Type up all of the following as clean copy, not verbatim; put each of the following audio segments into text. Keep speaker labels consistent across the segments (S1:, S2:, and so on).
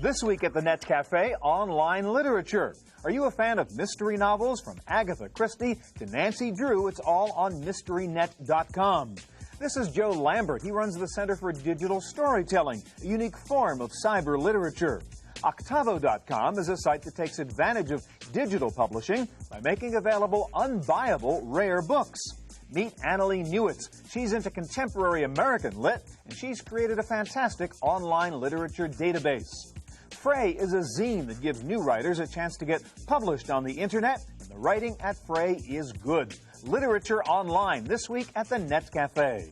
S1: This week at the Net Cafe, online literature. Are you a fan of mystery novels from Agatha Christie to Nancy Drew? It's all on MysteryNet.com. This is Joe Lambert. He runs the Center for Digital Storytelling, a unique form of cyber literature. Octavo.com is a site that takes advantage of digital publishing by making available unbuyable rare books. Meet Annalee Newitz. She's into contemporary American lit, and she's created a fantastic online literature database. Fray is a zine that gives new writers a chance to get published on the internet, and the writing at Fray is good. Literature online this week at the Net Cafe.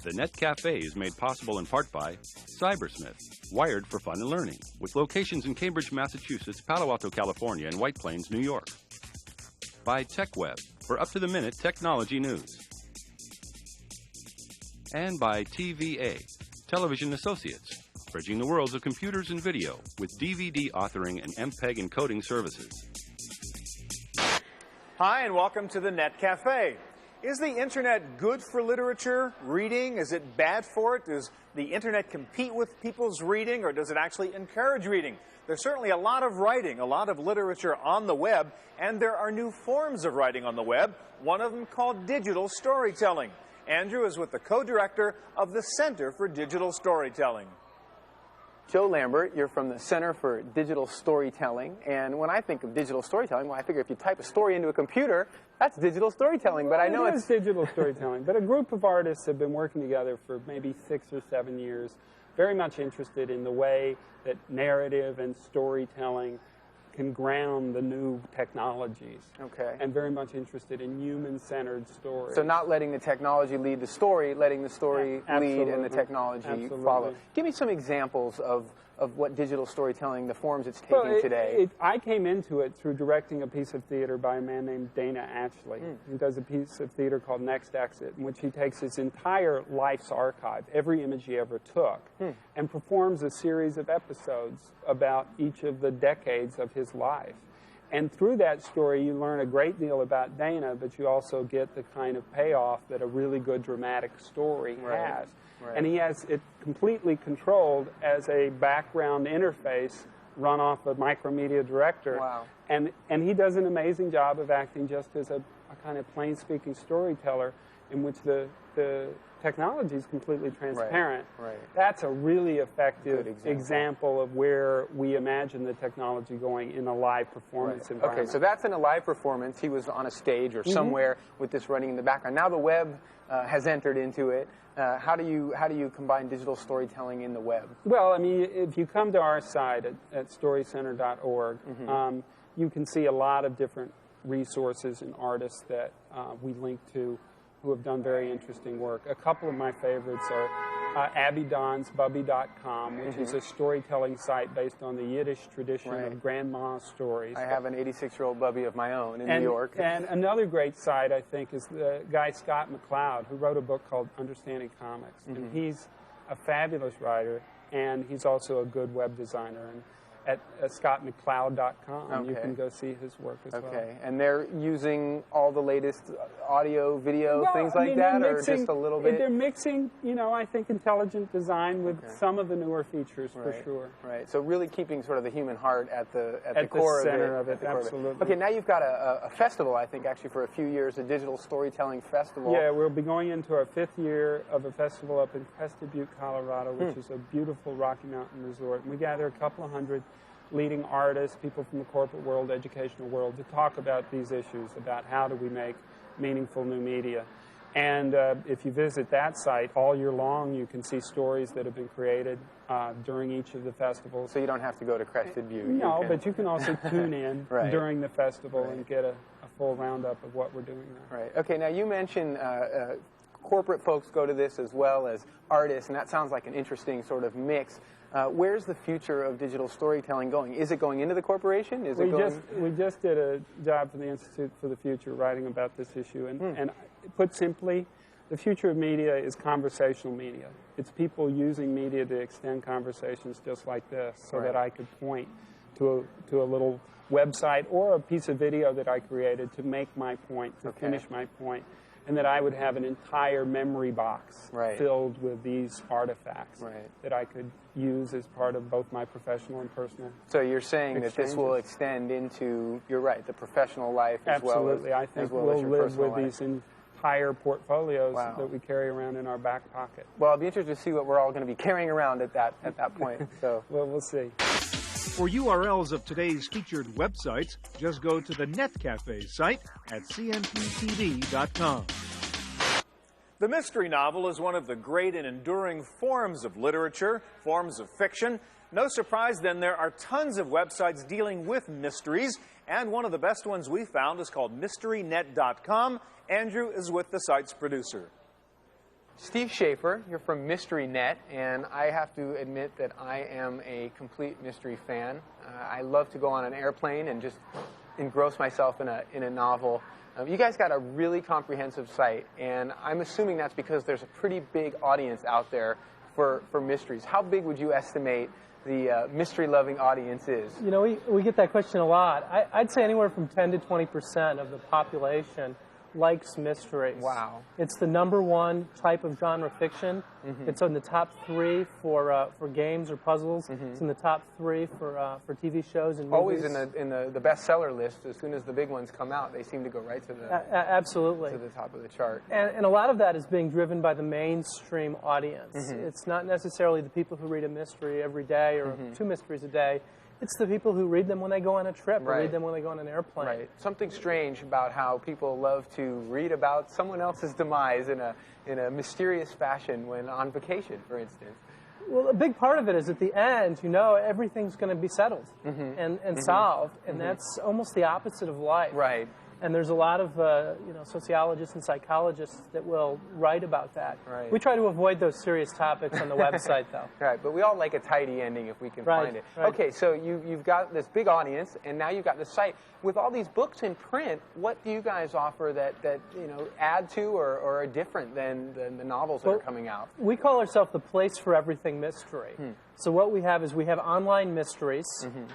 S2: The Net Cafe is made possible in part by Cybersmith, wired for fun and learning, with locations in Cambridge, Massachusetts, Palo Alto, California, and White Plains, New York. By TechWeb, for up-to-the-minute technology news. And by TVA, Television Associates, bridging the worlds of computers and video with DVD authoring and MPEG encoding services.
S1: Hi, and welcome to the Net Cafe. Is the internet good for literature, reading? Is it bad for it? Does the internet compete with people's reading, or does it actually encourage reading? There's certainly a lot of writing, a lot of literature on the web, and there are new forms of writing on the web, one of them called digital storytelling. Andrew is with the co-director of the Center for Digital Storytelling.
S3: Joe Lambert, you're from the Center for Digital Storytelling, and when I think of digital storytelling, well, I figure if you type a story into a computer, that's digital storytelling, but I know
S4: it's digital storytelling. But a group of artists have been working together for maybe 6 or 7 years, very much interested in the way that narrative and storytelling can ground the new technologies.
S3: Okay.
S4: And very much interested in human-centered stories.
S3: So not letting the technology lead the story, letting the story lead and the technology follow. Give me some examples of what digital storytelling, the forms it's taking today.
S4: I came into it through directing a piece of theater by a man named Dana Ashley, who does a piece of theater called Next Exit, in which he takes his entire life's archive, every image he ever took, and performs a series of episodes about each of the decades of his life. And through that story, you learn a great deal about Dana, but you also get the kind of payoff that a really good dramatic story has. Right. And he has it completely controlled as a background interface run off a Micromedia Director.
S3: Wow.
S4: And he does an amazing job of acting just as a kind of plain-speaking storyteller in which the technology is completely transparent.
S3: Right.
S4: That's a really effective example of where we imagine the technology going in a live performance environment.
S3: Okay, so that's in a live performance. He was on a stage or somewhere with this running in the background. Now the web has entered into it. How do you combine digital storytelling in the web?
S4: Well, I mean, if you come to our site at storycenter.org, you can see a lot of different resources and artists that we link to who have done very interesting work. A couple of my favorites are abidonsbubby.com, which is a storytelling site based on the Yiddish tradition of grandma stories.
S3: I have an 86-year-old bubby of my own in New York.
S4: And another great site, I think, is the guy Scott McCloud, who wrote a book called Understanding Comics. And he's a fabulous writer, and he's also a good web designer. And at scottmcleod.com, you can go see his work as well.
S3: Okay, and they're using all the latest audio, video, things like that, or just a little bit?
S4: They're mixing, you know, I think intelligent design with some of the newer features for sure.
S3: Right, so really keeping sort of the human heart at the core
S4: center of it. Absolutely.
S3: Okay, now you've got a festival, I think, actually for a few years, a digital storytelling festival.
S4: Yeah, we'll be going into our 5th year of a festival up in Crested Butte, Colorado, which is a beautiful Rocky Mountain resort. And we gather a couple of hundred leading artists, people from the corporate world, educational world, to talk about these issues, about how do we make meaningful new media. And if you visit that site all year long, you can see stories that have been created during each of the festivals.
S3: So you don't have to go to Crested Butte.
S4: No, but you can also tune in during the festival and get a full roundup of what we're doing there.
S3: Right. Okay, now you mentioned corporate folks go to this as well as artists, and that sounds like an interesting sort of mix. Where's the future of digital storytelling going? Is it going into the corporation? Is it going?
S4: We just did a job for the Institute for the Future writing about this issue, and put simply, the future of media is conversational media. It's people using media to extend conversations just like this, so that I could point to a little website or a piece of video that I created to make my point, to finish my point. and that I would have an entire memory box
S3: Right.
S4: filled with these artifacts
S3: Right.
S4: that I could use as part of both my professional and personal.
S3: So you're saying that this will extend into, you're right, the professional life as
S4: Absolutely.
S3: well
S4: I
S3: as,
S4: think
S3: as well
S4: we'll
S3: as your
S4: live
S3: personal
S4: with
S3: life.
S4: these entire portfolios
S3: Wow.
S4: that we carry around in our back pocket.
S3: Well, I'll be interested to see what we're all going to be carrying around at that point. So.
S4: Well, we'll see.
S1: For URLs of today's featured websites, just go to the NetCafe site at cmptv.com. The mystery novel is one of the great and enduring forms of literature, forms of fiction. No surprise, then, there are tons of websites dealing with mysteries, and one of the best ones we found is called MysteryNet.com. Andrew is with the site's producer.
S3: Steve Schaefer, you're from MysteryNet, and I have to admit that I am a complete mystery fan. I love to go on an airplane and just engross myself in a novel. You guys got a really comprehensive site, and I'm assuming that's because there's a pretty big audience out there for mysteries. How big would you estimate the mystery-loving audience is?
S5: You know, we get that question a lot. I'd say anywhere from 10 to 20% of the population likes mysteries.
S3: Wow.
S5: It's the #1 type of genre fiction. It's in the top 3 for games or puzzles. It's in the top 3 for TV shows and movies.
S3: Always in the bestseller list. As soon as the big ones come out, they seem to go right to the
S5: absolutely
S3: to the top of the chart.
S5: And a lot of that is being driven by the mainstream audience. It's not necessarily the people who read a mystery every day or 2 mysteries a day. It's the people who read them when they go on a trip or read them when they go on an airplane.
S3: Right. Something strange about how people love to read about someone else's demise in a mysterious fashion when on vacation, for instance.
S5: Well, a big part of it is at the end, you know, everything's going to be settled and solved, and that's almost the opposite of life.
S3: Right.
S5: And there's a lot of sociologists and psychologists that will write about that.
S3: Right.
S5: We try to avoid those serious topics on the website, though.
S3: Right, but we all like a tidy ending if we can find it.
S5: Right.
S3: Okay, so you've got this big audience, and now you've got the site. With all these books in print, what do you guys offer that add to or are different than the novels that are coming out?
S5: We call ourselves the place for everything mystery. So what we have is we have online mysteries,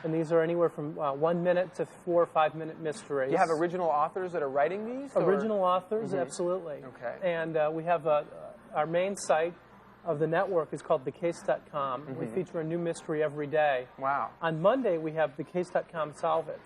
S5: and these are anywhere from 1 minute to 4 or 5 minute mysteries.
S3: You have original authors that are writing these?
S5: Original authors, absolutely.
S3: Okay.
S5: And we have our main site of the network is called thecase.com. We feature a new mystery every day.
S3: Wow.
S5: On Monday, we have thecase.com Solve It.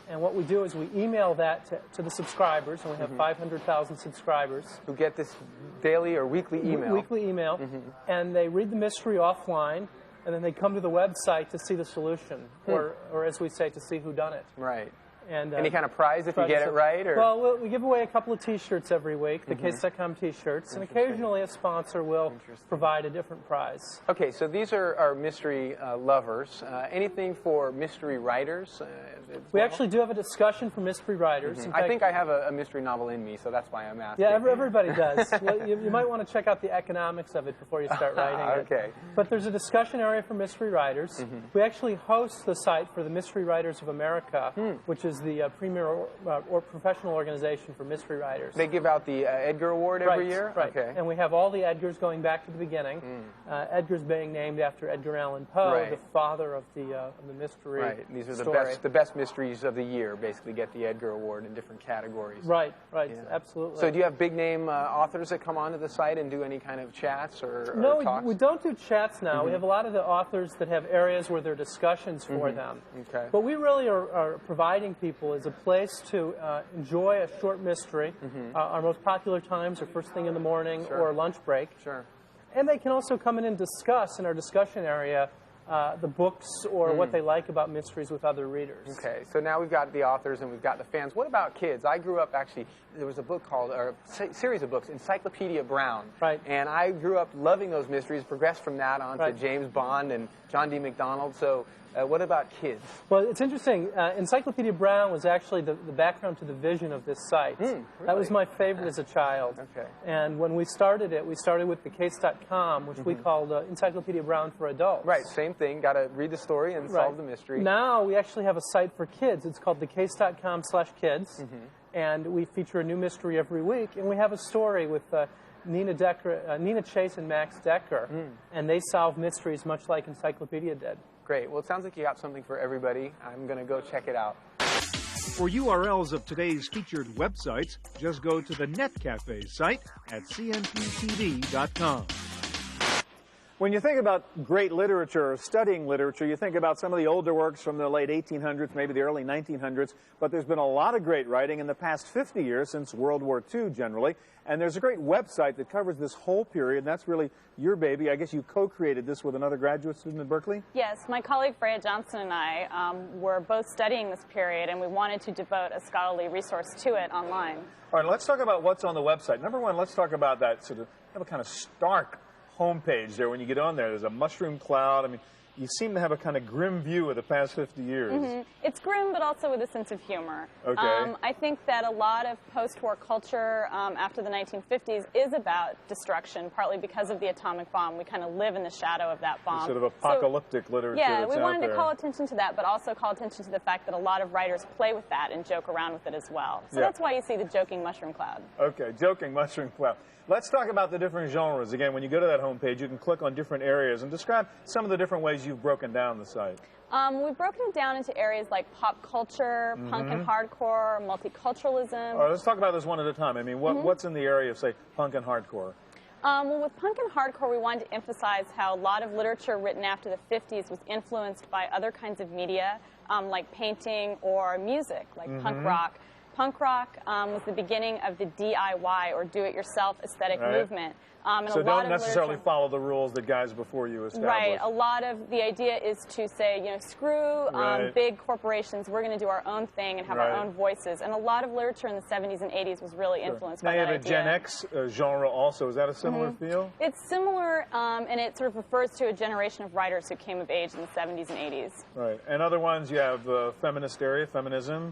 S5: And what we do is we email that to the subscribers, and we have 500,000 subscribers.
S3: Who get this daily or weekly email?
S5: Weekly email. And they read the mystery offline, and then they come to the website to see the solution, or as we say, to see who done it.
S3: Right.
S5: And
S3: any kind of prize if you get it right? Or?
S5: Well, we give away a couple of T-shirts every week, the Case.com T-shirts, and occasionally a sponsor will provide a different prize.
S3: Okay, so these are our mystery lovers. Anything for mystery writers?
S5: We actually do have a discussion for mystery writers. In fact,
S3: I think I have a mystery novel in me, so that's why I'm asking.
S5: Yeah, everybody does. Well, you might want to check out the economics of it before you start writing it.
S3: Okay.
S5: But there's a discussion area for mystery writers. We actually host the site for the Mystery Writers of America, which is the premier or professional organization for mystery writers.
S3: They give out the Edgar Award every year?
S5: Right.
S3: Okay.
S5: And we have all the Edgars going back to the beginning. Edgar's being named after Edgar Allan Poe, the father of the mystery.
S3: Right. These are
S5: story.
S3: the best mysteries of the year. Basically, get the Edgar Award in different categories.
S5: Right.
S3: Yeah.
S5: Absolutely.
S3: So, do you have big name authors that come onto the site and do any kind of chats or
S5: No,
S3: talks?
S5: we don't do chats now. We have a lot of the authors that have areas where there are discussions for them.
S3: Okay.
S5: But we really are providing people as a place to enjoy a short mystery. Our most popular times are first thing in the morning or lunch break.
S3: Sure.
S5: And they can also come in and discuss in our discussion area the books or what they like about mysteries with other readers.
S3: Okay, so now we've got the authors and we've got the fans. What about kids? I grew up actually, there was a book called, or a series of books, Encyclopedia Brown.
S5: Right.
S3: And I grew up loving those mysteries, progressed from that on to James Bond and John D. MacDonald. So what about kids?
S5: Well, it's interesting. Encyclopedia Brown was actually the background to the vision of this site.
S3: Really?
S5: That was my favorite as a child.
S3: Okay.
S5: And when we started with thecase.com, which we called Encyclopedia Brown for Adults.
S3: Right, same thing. Got to read the story and solve the mystery.
S5: Now we actually have a site for kids. It's called thecase.com/kids. And we feature a new mystery every week. And we have a story with Nina Chase and Max Decker. And they solve mysteries much like Encyclopedia did.
S3: Great. Well, it sounds like you got something for everybody. I'm going to go check it out.
S1: For URLs of today's featured websites, just go to the NetCafe site at cmptv.com. When you think about great literature or studying literature, you think about some of the older works from the late 1800s, maybe the early 1900s, but there's been a lot of great writing in the past 50 years, since World War II generally, and there's a great website that covers this whole period, and that's really your baby. I guess you co-created this with another graduate student at Berkeley?
S6: Yes, my colleague Freya Johnson and I were both studying this period, and we wanted to devote a scholarly resource to it online.
S1: All right, let's talk about what's on the website. Number one, let's talk about that sort of, have a kind of stark homepage there. When you get on there, there's a mushroom cloud. I mean, you seem to have a kind of grim view of the past 50 years.
S6: Mm-hmm. It's grim, but also with a sense of humor.
S1: Okay.
S6: I think that a lot of post-war culture after the 1950s is about destruction, partly because of the atomic bomb. We kind of live in the shadow of that bomb.
S1: Sort of apocalyptic literature.
S6: Yeah, we
S1: that's
S6: wanted
S1: out
S6: to
S1: there.
S6: call attention to that, but also call attention to the fact that a lot of writers play with that and joke around with it as well. So
S1: Yeah.
S6: that's why you see the joking mushroom cloud.
S1: Okay, joking mushroom cloud. Let's talk about the different genres. Again, when you go to that homepage, you can click on different areas and describe some of the different ways you've broken down the site.
S6: We've broken it down into areas like pop culture, punk and hardcore, multiculturalism.
S1: All right, let's talk about this one at a time. I mean, what's in the area of, say, punk and hardcore?
S6: Well, with punk and hardcore, we wanted to emphasize how a lot of literature written after the 50s was influenced by other kinds of media, like painting or music, like punk rock. Punk rock was the beginning of the DIY, or do-it-yourself aesthetic movement. And
S1: So
S6: a lot
S1: don't
S6: of
S1: necessarily
S6: literature,
S1: follow the rules that guys before you established.
S6: right. A lot of the idea is to say, you know, screw
S1: Right.
S6: big corporations. We're going to do our own thing and have our
S1: Right.
S6: own voices. And a lot of literature in the 70s and 80s was really influenced
S1: Now
S6: by
S1: you
S6: that
S1: have a
S6: idea.
S1: Gen X genre also. Is that a similar feel?
S6: It's similar, and it sort of refers to a generation of writers who came of age in the 70s and 80s.
S1: Right. And other ones, you have feminist area, feminism,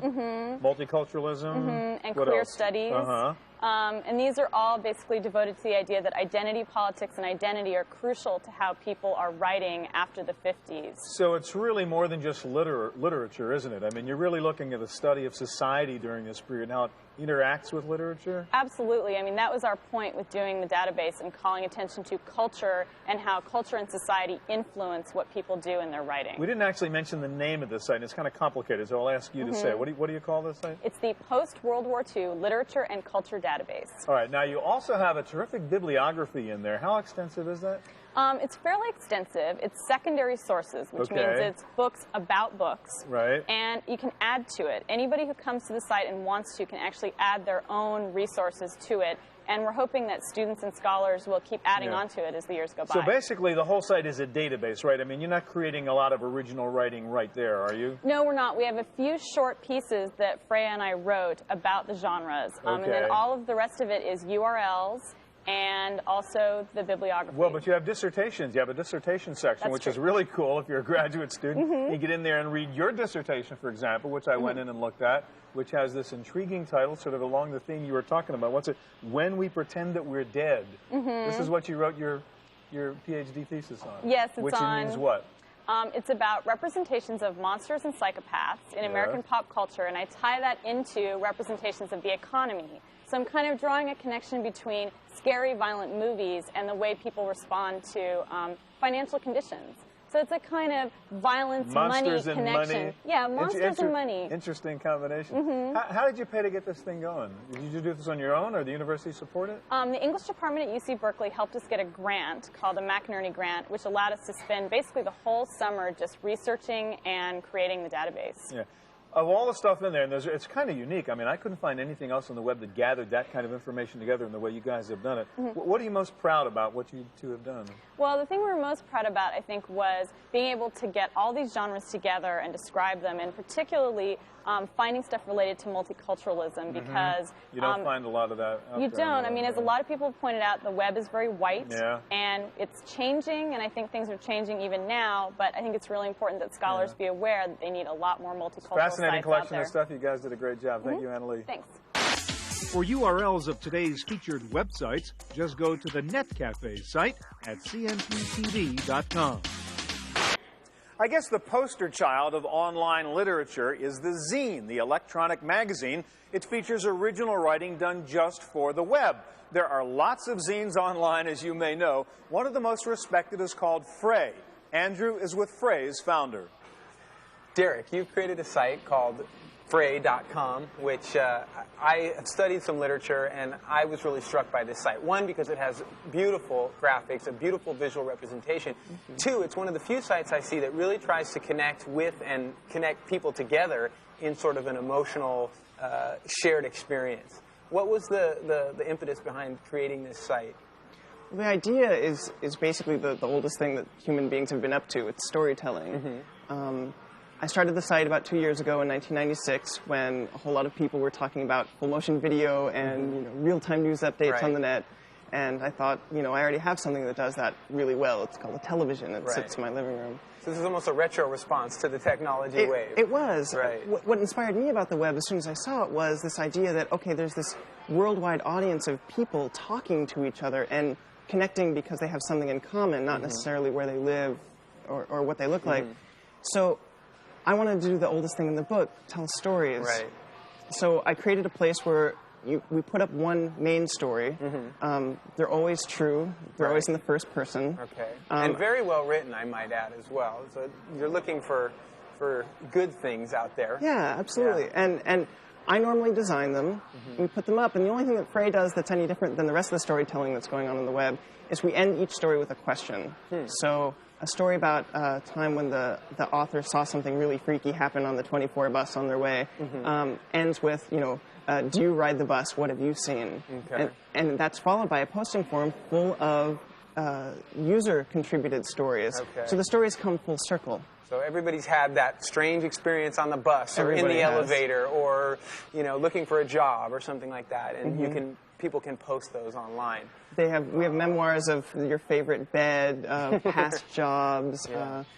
S1: multiculturalism,
S6: And
S1: what
S6: queer
S1: else?
S6: studies.
S1: Uh-huh.
S6: And these are all basically devoted to the idea that identity politics and identity are crucial to how people are writing after the 50s.
S1: So it's really more than just literature, isn't it? I mean, you're really looking at the study of society during this period and how it interacts with literature?
S6: Absolutely. I mean, that was our point with doing the database and calling attention to culture and how culture and society influence what people do in their writing.
S1: We didn't actually mention the name of this site, and it's kind of complicated, so I'll ask you to say. What do you call this site?
S6: It's the Post-World War II Literature and Culture Database.
S1: All right. Now, you also have a terrific bibliography in there. How extensive is that?
S6: It's fairly extensive. It's secondary sources, which means
S1: Okay.
S6: it's books about books.
S1: Right.
S6: And you can add to it. Anybody who comes to the site and wants to can actually add their own resources to it. And we're hoping that students and scholars will keep adding
S1: Yeah.
S6: onto it as the years go by.
S1: So basically, the whole site is a database, right? I mean, you're not creating a lot of original writing right there, are you?
S6: No, we're not. We have a few short pieces that Freya and I wrote about the genres. And
S1: Okay.
S6: then all of the rest of it is URLs and also the bibliography.
S1: Well, but you have dissertations. You have a dissertation section,
S6: That's
S1: which
S6: true.
S1: is really cool if you're a graduate student. You get in there and read your dissertation, for example, which I went in and looked at, which has this intriguing title, sort of along the theme you were talking about. What's it? When We Pretend That We're Dead. This is what you wrote your PhD thesis on.
S6: Yes, it's
S1: which
S6: on-
S1: means what?
S6: It's about representations of monsters and psychopaths in American pop culture, and I tie that into representations of the economy. So I'm kind of drawing a connection between scary, violent movies and the way people respond to financial conditions. So it's a kind of violence,
S1: Monsters
S6: money
S1: and
S6: connection.
S1: money.
S6: Yeah, monsters and money.
S1: Interesting combination. How did you pay to get this thing going? Did you do this on your own, or the university support it?
S6: The English department at UC Berkeley helped us get a grant called the McInerney Grant, which allowed us to spend basically the whole summer just researching and creating the database.
S1: Yeah. Of all the stuff in there, and it's kind of unique. I mean, I couldn't find anything else on the web that gathered that kind of information together in the way you guys have done it. What are you most proud about, what you two have done?
S6: Well, the thing we were most proud about, I think, was being able to get all these genres together and describe them, and particularly finding stuff related to multiculturalism, because
S1: You don't find a lot of that out
S6: you
S1: there,
S6: don't. I mean, as a lot of people have pointed out, the web is very white,
S1: Yeah.
S6: and it's changing, and I think things are changing even now, but I think it's really important that scholars be aware that they need a lot more multicultural
S1: Fascinating
S6: sites
S1: collection
S6: out there.
S1: of stuff. You guys did a great job. Thank you, Annalee.
S6: Thanks.
S1: For URLs of today's featured websites, just go to the NetCafe site at cmptv.com. I guess the poster child of online literature is the zine, the electronic magazine. It features original writing done just for the web. There are lots of zines online, as you may know. One of the most respected is called Fray. Andrew is with Fray's founder.
S3: Derek, you've created a site called Fray.com, which I have studied some literature, and I was really struck by this site. One, because it has beautiful graphics, a beautiful visual representation. Two, it's one of the few sites I see that really tries to connect with and connect people together in sort of an emotional, shared experience. What was the impetus behind creating this site?
S7: The idea is basically the oldest thing that human beings have been up to. It's storytelling. I started the site about 2 years ago in 1996 when a whole lot of people were talking about full motion video and real-time news updates on the net. And I thought, I already have something that does that really well. It's called a television. It sits in my living room.
S3: So this is almost a retro response to the technology wave.
S7: It was.
S3: Right.
S7: What inspired me about the web as soon as I saw it was this idea that, okay, there's this worldwide audience of people talking to each other and connecting because they have something in common, not necessarily where they live or what they look like. So I wanted to do the oldest thing in the book, tell stories.
S3: Right.
S7: So I created a place where we put up one main story. They're always true. They're always in the first person.
S3: Okay. And very well written, I might add, as well. So you're looking for good things out there.
S7: Yeah, absolutely.
S3: Yeah.
S7: And I normally design them. We put them up. And the only thing that Fray does that's any different than the rest of the storytelling that's going on the web is we end each story with a question. So a story about a time when the author saw something really freaky happen on the 24 bus on their way ends with, do you ride the bus? What have you seen?
S3: Okay.
S7: And that's followed by a posting forum full of user-contributed stories.
S3: Okay.
S7: So the stories come full circle.
S3: So everybody's had that strange experience on the bus or in the elevator or, looking for a job or something like that. And people can post those online.
S7: We have memoirs of your favorite bed, past jobs,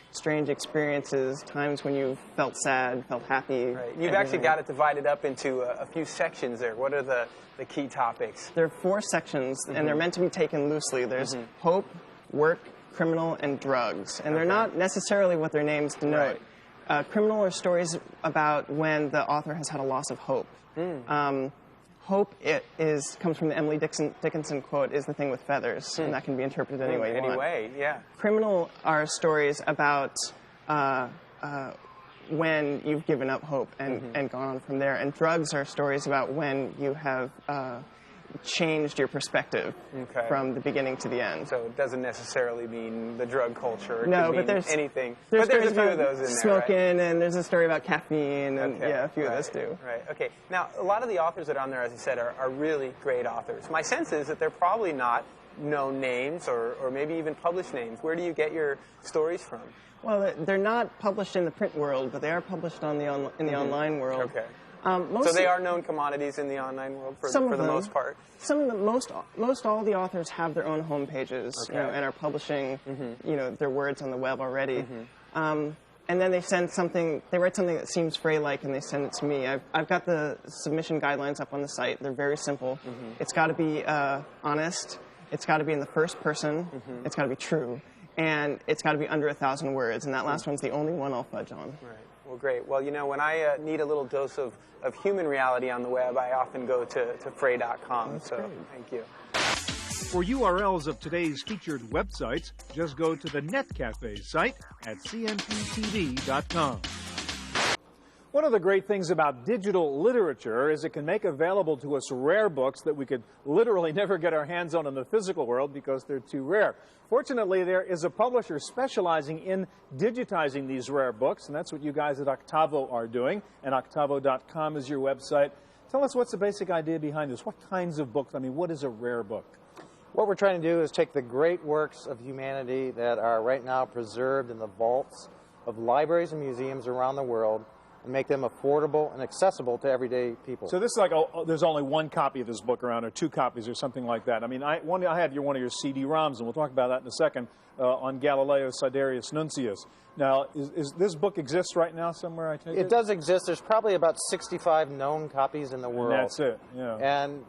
S7: strange experiences, times when you felt sad, felt happy.
S3: Right. You've actually got it divided up into a few sections there. What are the key topics?
S7: There are 4 sections, and they're meant to be taken loosely. There's hope, work, criminal, and drugs. And they're not necessarily what their names denote.
S3: Right.
S7: Criminal are stories about when the author has had a loss of hope. Hope comes from the Emily Dickinson quote, is the thing with feathers, and that can be interpreted any way you want.
S3: Any way, yeah.
S7: Criminal are stories about when you've given up hope and gone on from there. And drugs are stories about when you have changed your perspective from the beginning to the end.
S3: So it doesn't necessarily mean the drug culture. It
S7: No,
S3: could
S7: but
S3: mean
S7: there's
S3: anything.
S7: There's
S3: But there's a few of those in there,
S7: smoking,
S3: right?
S7: and there's a story about caffeine, and a few of those too.
S3: Right. Okay. Now, a lot of the authors that are on there, as I said, are really great authors. My sense is that they're probably not known names or maybe even published names. Where do you get your stories from?
S7: Well, they're not published in the print world, but they are published in the online world.
S3: Okay. So they are known commodities in the online world for the most part.
S7: Some of them, most all the authors have their own home pages, and are publishing, their words on the web already. And then they write something that seems Fray-like, and they send it to me. I've got the submission guidelines up on the site. They're very simple. It's got to be honest. It's got to be in the first person. It's got to be true. And it's got to be under 1,000 words. And that last one's the only one I'll fudge on.
S3: Right. Well, great. Well, when I need a little dose of human reality on the web, I often go to Fray.com. So
S7: great.
S3: Thank you.
S1: For URLs of today's featured websites, just go to the NetCafe site at cmptv.com. One of the great things about digital literature is it can make available to us rare books that we could literally never get our hands on in the physical world because they're too rare. Fortunately, there is a publisher specializing in digitizing these rare books, and that's what you guys at Octavo are doing, and octavo.com is your website. Tell us, what's the basic idea behind this? What kinds of books? I mean, what is a rare book?
S8: What we're trying to do is take the great works of humanity that are right now preserved in the vaults of libraries and museums around the world and make them affordable and accessible to everyday people.
S1: So this is like, there's only one copy of this book around, or 2 copies, or something like that. I mean, I have one of your CD-ROMs, and we'll talk about that in a second, on Galileo Siderius Nuncius. Now, is this book exists right now somewhere, I take it?
S8: It does exist. There's probably about 65 known copies in the world.
S1: And that's it, yeah.
S8: And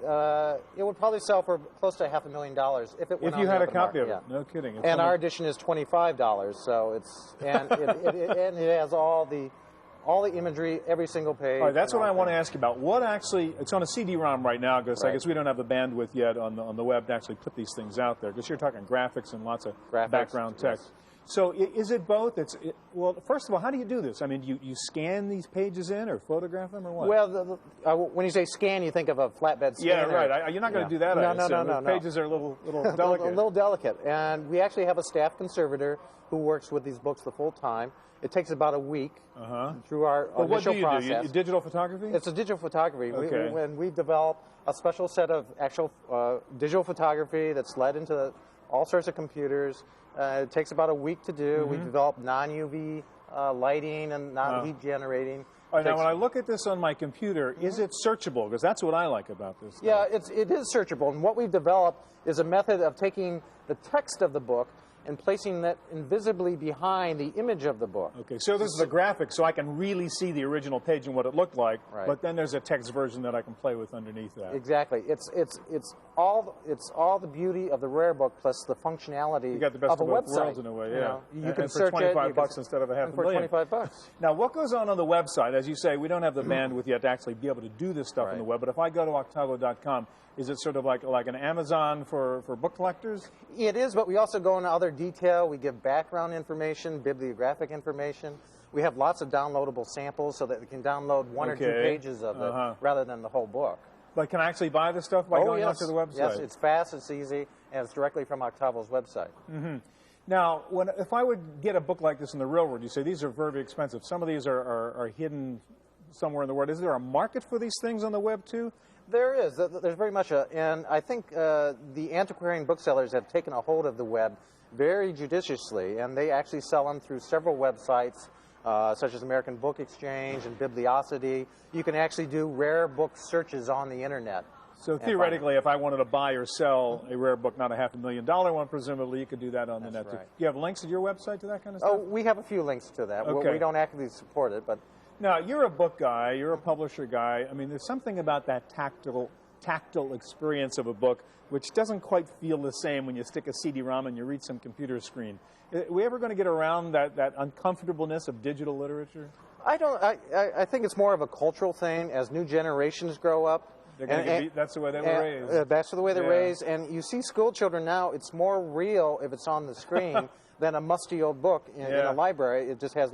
S8: it would probably sell for close to $500,000 if it went
S1: If you
S8: on
S1: had
S8: the
S1: a
S8: open
S1: copy
S8: market,
S1: of it, no kidding.
S8: And our edition is $25, so it's and it has all the imagery, every single page.
S1: All right, that's what I want to ask you about. What actually, it's on a CD-ROM right now, because I guess we don't have the bandwidth yet on the web to actually put these things out there, because you're talking graphics and lots of background text.
S8: Yes.
S1: So is it both? Well, first of all, how do you do this? I mean, you scan these pages in or photograph them or what?
S8: Well, when you say scan, you think of a flatbed scanner.
S1: Yeah, right. You're not going to do that.
S8: No.
S1: Pages are a little delicate.
S8: A little delicate. And we actually have a staff conservator who works with these books the full time. It takes about a week through our initial process.
S1: What do you do? Digital photography?
S8: It's a digital photography.
S1: Okay.
S8: When we develop a special set of actual digital photography that's led into all sorts of computers. It takes about a week to do. We develop non-UV lighting and non-heat generating.
S1: All right, now, when I look at this on my computer, is it searchable? Because that's what I like about this stuff.
S8: Yeah, it is searchable. And what we've developed is a method of taking the text of the book and placing that invisibly behind the image of the book.
S1: Okay, so this is a graphic, so I can really see the original page and what it looked like.
S8: Right.
S1: But then there's a text version that I can play with underneath that.
S8: Exactly. It's all the beauty of the rare book plus the functionality
S1: You got the best
S8: of a
S1: of both
S8: website.
S1: worlds in a way. Yeah.
S8: You can
S1: and
S8: search
S1: for
S8: it.
S1: $25 instead of a half a million.
S8: For $25.
S1: Now, what goes on the website? As you say, we don't have the bandwidth yet to actually be able to do this stuff on the web. But if I go to Octavo.com, is it sort of like an Amazon for book collectors?
S8: It is, but we also go into other detail. We give background information, bibliographic information. We have lots of downloadable samples so that we can download one or two pages of it rather than the whole book.
S1: But can I actually buy this stuff by going onto the website?
S8: Yes, it's fast, it's easy, and it's directly from Octavo's website.
S1: Now, if I would get a book like this in the real world, you say these are very expensive. Some of these are hidden somewhere in the world. Is there a market for these things on the web, too?
S8: There is. There's very much and I think the antiquarian booksellers have taken a hold of the web very judiciously, and they actually sell them through several websites, such as American Book Exchange and Bibliosity. You can actually do rare book searches on the internet.
S1: So theoretically, if I wanted to buy or sell a rare book, not a $500,000 one, presumably you could do that on the net.
S8: Right.
S1: Do you have links at your website to that kind of stuff?
S8: Oh, we have a few links to that.
S1: Okay.
S8: We don't actively support it, but...
S1: Now, you're a book guy, you're a publisher guy. I mean, there's something about that tactile experience of a book which doesn't quite feel the same when you stick a CD-ROM and you read some computer screen. Are we ever going to get around that uncomfortableness of digital literature?
S8: I think it's more of a cultural thing as new generations grow up.
S1: That's the way they were raised.
S8: That's the way they're raised. And you see school children now, it's more real if it's on the screen than a musty old book in a library. It just has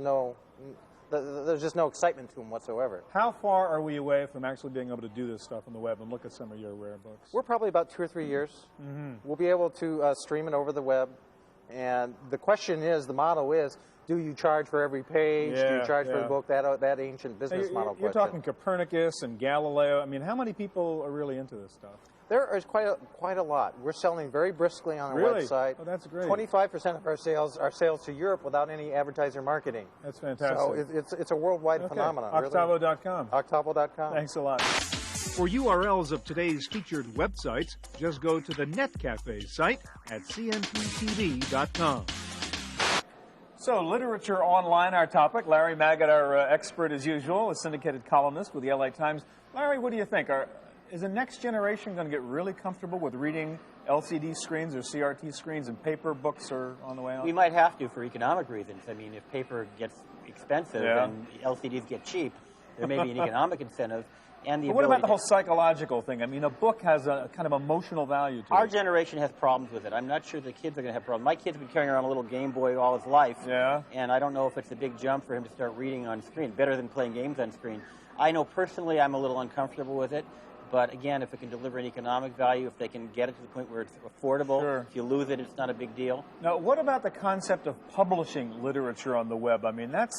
S8: there's just no excitement to them whatsoever.
S1: How far are we away from actually being able to do this stuff on the web and look at some of your rare books?
S8: We're probably about 2 or 3 years. We'll be able to stream it over the web. And the question is, the motto is, do you charge for every page? Do you charge for the book? That ancient business model question.
S1: You're talking Copernicus and Galileo. I mean, how many people are really into this stuff?
S8: There is quite a lot. We're selling very briskly on our website.
S1: Oh, that's great.
S8: 25% of our sales are sales to Europe without any advertiser marketing.
S1: That's fantastic.
S8: So it's a worldwide phenomenon.
S1: Octavo.com.
S8: Octavo.com.
S1: Thanks a lot. For URLs of today's featured websites, just go to the NetCafe site at cmptv.com. So, literature online, our topic. Larry Maggot, our expert as usual, a syndicated columnist with the LA Times. Larry, what do you think? Is the next generation going to get really comfortable with reading LCD screens or CRT screens and paper books are on the way out?
S9: We might have to for economic reasons. I mean, if paper gets expensive and LCDs get cheap, there may be an economic incentive. And
S1: but what about the whole psychological thing? I mean, a book has a kind of emotional value to it.
S9: Our generation has problems with it. I'm not sure the kids are going to have problems. My kid's been carrying around a little Game Boy all his life.
S1: Yeah.
S9: And I don't know if it's a big jump for him to start reading on screen. Better than playing games on screen. I know personally I'm a little uncomfortable with it. But again, if it can deliver an economic value, if they can get it to the point where it's affordable, if you lose it, it's not a big deal.
S1: Now, what about the concept of publishing literature on the web? I mean, that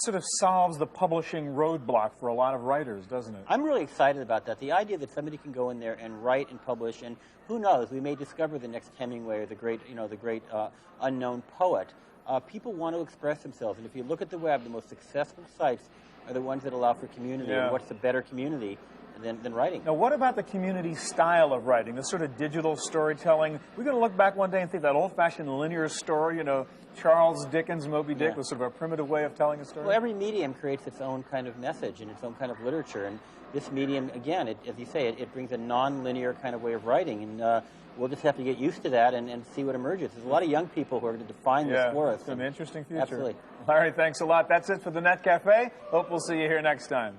S1: sort of solves the publishing roadblock for a lot of writers, doesn't it?
S9: I'm really excited about that. The idea that somebody can go in there and write and publish, and who knows, we may discover the next Hemingway or the great unknown poet. People want to express themselves, and if you look at the web, the most successful sites are the ones that allow for community. And what's a better community than writing?
S1: Now, what about the community style of writing, the sort of digital storytelling? We're going to look back one day and think that old-fashioned linear story, Charles Dickens' Moby Dick was sort of a primitive way of telling a story?
S9: Well, every medium creates its own kind of message and its own kind of literature. And this medium, again, as you say, it brings a non-linear kind of way of writing. And we'll just have to get used to that and see what emerges. There's a lot of young people who are going to define this for us.
S1: It's an interesting future.
S9: Absolutely.
S1: Larry, thanks a lot. That's it for the Net Cafe. Hope we'll see you here next time.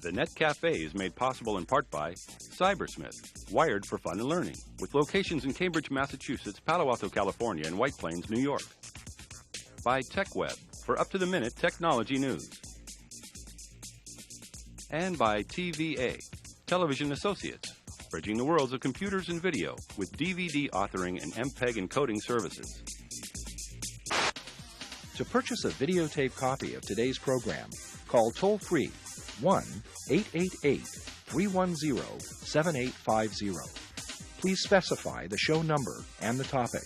S2: The Net Cafe is made possible in part by Cybersmith, wired for fun and learning, with locations in Cambridge, Massachusetts, Palo Alto, California, and White Plains, New York. By TechWeb, for up-to-the-minute technology news. And by TVA, Television Associates, bridging the worlds of computers and video with DVD authoring and MPEG encoding services.
S10: To purchase a videotape copy of today's program, call toll-free 1-888-310-7850. Please specify the show number and the topic.